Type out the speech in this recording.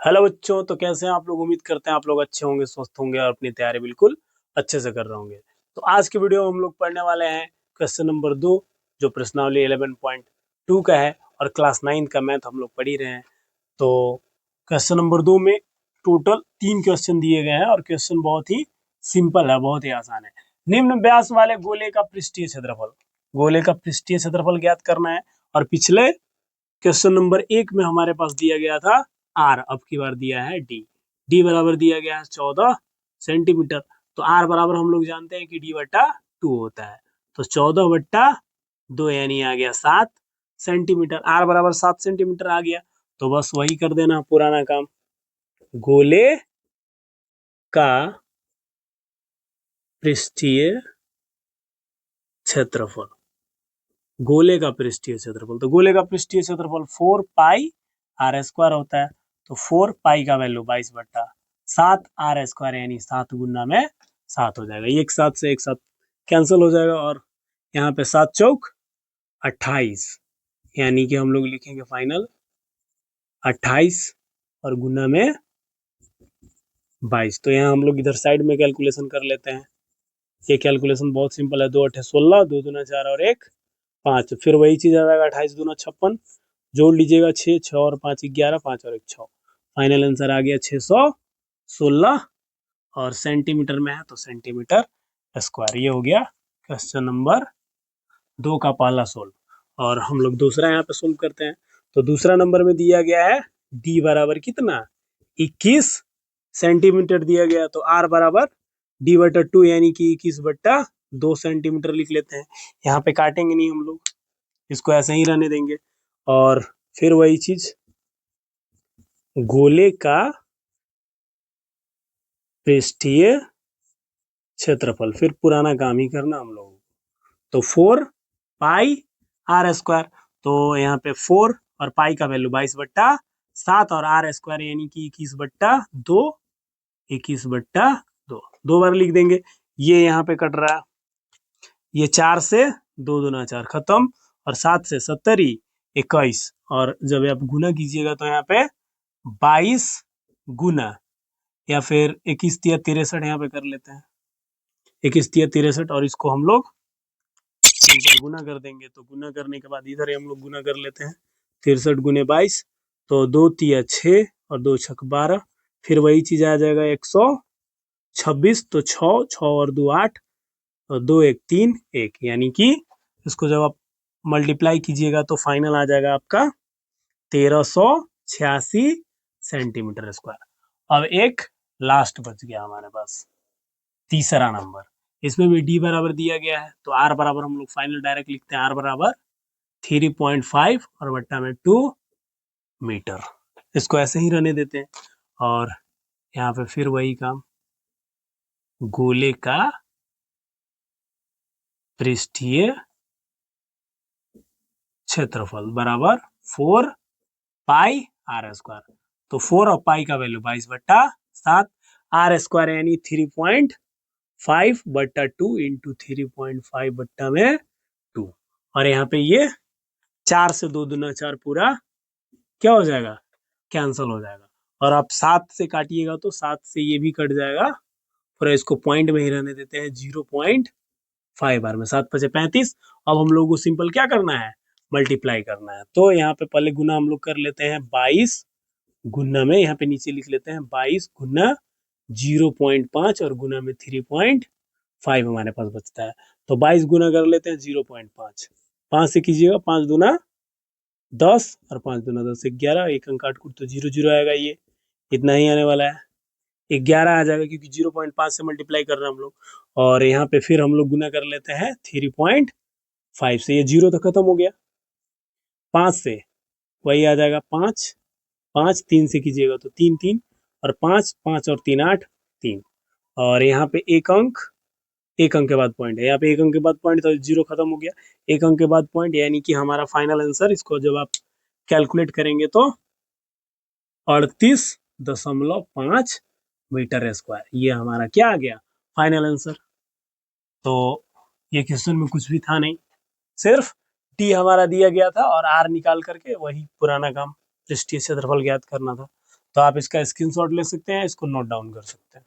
Hello बच्चों, तो कैसे हैं आप लोग। उम्मीद करते हैं आप लोग अच्छे होंगे, स्वस्थ होंगे और अपनी तैयारी बिल्कुल अच्छे से कर रहे होंगे। तो आज के वीडियो में हम लोग पढ़ने वाले हैं क्वेश्चन नंबर 2, जो प्रश्नावली 11.2 का है और क्लास 9 का मैथ हम लोग पढ़ ही रहे हैं। तो क्वेश्चन नंबर 2 में टोटल 3 क्वेश्चन दिए गए हैं और क्वेश्चन बहुत ही सिंपल है, बहुत ही आसान है। निम्न व्यास वाले गोले का पृष्ठीय क्षेत्रफल, गोले का पृष्ठीय क्षेत्रफल ज्ञात करना है। और पिछले क्वेश्चन नंबर 1 में हमारे पास दिया गया था आर, अब की बार दिया है डी। डी बराबर दिया गया है 14 सेंटीमीटर। तो आर बराबर हम लोग जानते हैं कि डी बट्टा 2 होता है। तो 14/2 यानी आ गया 7 सेंटीमीटर। आर बराबर 7 सेंटीमीटर आ गया, तो बस वही कर देना पुराना काम। गोले का पृष्ठीय क्षेत्रफल, गोले का पृष्ठीय क्षेत्रफल, तो गोले का पृष्ठीय क्षेत्रफल 4 पाई आर स्क्वायर होता है। तो 4 पाई का वैल्यू 22/7 आर स्क्वायर यानी 7 गुना में 7 हो जाएगा। एक साथ से एक साथ कैंसिल हो जाएगा और यहाँ पे 7 चौक 28 यानी कि हम लोग लिखेंगे फाइनल 28 और गुना में 22। तो यहाँ हम लोग इधर साइड में कैलकुलेशन कर लेते हैं। ये कैलकुलेशन बहुत सिंपल है। 2 8 16, 2 दूना 4 और 1 5। फिर वही चीज आ जाएगा 28 दूना 56, जोड़ लीजिएगा 6, 6 और 5 11, 5 और 1 6। फाइनल आंसर आ गया 616 और सेंटीमीटर में है तो सेंटीमीटर स्क्वायर। ये हो गया क्वेश्चन नंबर 2 का पहला सोल्व। और हम लोग दूसरा यहाँ पे सोल्व करते हैं। तो दूसरा नंबर में दिया गया है डी बराबर कितना, 21 सेंटीमीटर दिया गया। तो आर बराबर D/2 यानी कि 21/2 सेंटीमीटर लिख लेते हैं। यहाँ पे काटेंगे नहीं हम लोग, इसको ऐसे ही रहने देंगे। और फिर वही चीज, गोले का पृष्ठीय क्षेत्रफल, फिर पुराना काम ही करना हम लोग। तो 4 पाई आर स्क्वायर, तो यहाँ पे 4 और पाई का वैल्यू 22/7 और आर स्क्वायर यानी कि 21/2, 21/2 दो बार लिख देंगे। ये यहाँ पे कट रहा है, ये 4 से 2 दूना 4 खत्म और 7 से 70 21। और जब आप गुना कीजिएगा तो यहाँ पे 22 गुना, या फिर 21 तिया 63 यहाँ पे कर लेते हैं। 21 तिया 63 और इसको हम लोग गुना कर देंगे। तो गुना करने के बाद इधर हम लोग गुना कर लेते हैं। 63 गुने 22, तो 2 तिया 6 और 2 छक 12। फिर वही चीज आ जाएगा 126, तो 6 6 और 2 8 और 2 1 3 1, यानी कि इसको जब आप मल्टीप्लाई कीजिएगा तो फाइनल आ जाएगा आपका 1386 सेंटीमीटर स्क्वायर। अब एक लास्ट बच गया हमारे पास, तीसरा नंबर। इसमें भी डी बराबर दिया गया है, तो आर बराबर हम लोग फाइनल डायरेक्ट लिखते हैं। आर बराबर 3.5 और बट्टा में 2 मीटर। इसको ऐसे ही रहने देते हैं। और यहाँ पे फिर वही काम, गोले का पृष्ठीय क्षेत्रफल बराबर 4 पाई आर स्क्वायर। तो 4 और पाई का वैल्यू 22/7, आर स्क्वायर यानी 3.5/2 इंटू 3.5 बट्टा में 2। और यहाँ पे ये 4 से 2 दूना 4 पूरा क्या हो जाएगा, कैंसल हो जाएगा। और आप 7 से काटिएगा तो 7 से ये भी कट जाएगा। पूरा इसको पॉइंट में ही रहने देते हैं, 0.5 बार में 7 5 35। अब हम लोग को सिंपल क्या करना है, मल्टीप्लाई करना है। तो यहाँ पे पहले गुना हम लोग कर लेते हैं 22 गुना में, यहाँ पे नीचे लिख लेते हैं 22 गुना 0.5 और गुना में 3.5 हमारे पास बचता है। तो 22 गुना कर लेते हैं 0.5, 5 से कीजिएगा, 5 दूना 10 और 5 दूना 10, 11। एक अंक काट कुट तो 0 0 आएगा, ये इतना ही आने वाला है। 11 आ जाएगा क्योंकि 0.5 से मल्टीप्लाई कर रहे हैं हम लोग। और यहाँ पे फिर हम लोग गुना कर लेते हैं 3.5 से, ये 0 तो खत्म हो गया। 5 से वही आ जाएगा 5, 5 3 से कीजिएगा तो 3 3 और 5 5 और 3 8 3। और यहाँ पे एक अंक के बाद पॉइंट है, यहाँ पे एक अंक के बाद पॉइंट, तो 0 खत्म हो गया। एक अंक के बाद पॉइंट यानी कि हमारा फाइनल आंसर, इसको जब आप कैलकुलेट करेंगे तो 38.5 मीटर स्क्वायर, ये हमारा क्या आ गया, फाइनल आंसर। तो ये क्वेश्चन में कुछ भी था नहीं, सिर्फ टी हमारा दिया गया था और आर निकाल करके वही पुराना काम पृष्ठीय क्षेत्रफल ज्ञात करना था। तो आप इसका स्क्रीनशॉट ले सकते हैं, इसको नोट डाउन कर सकते हैं।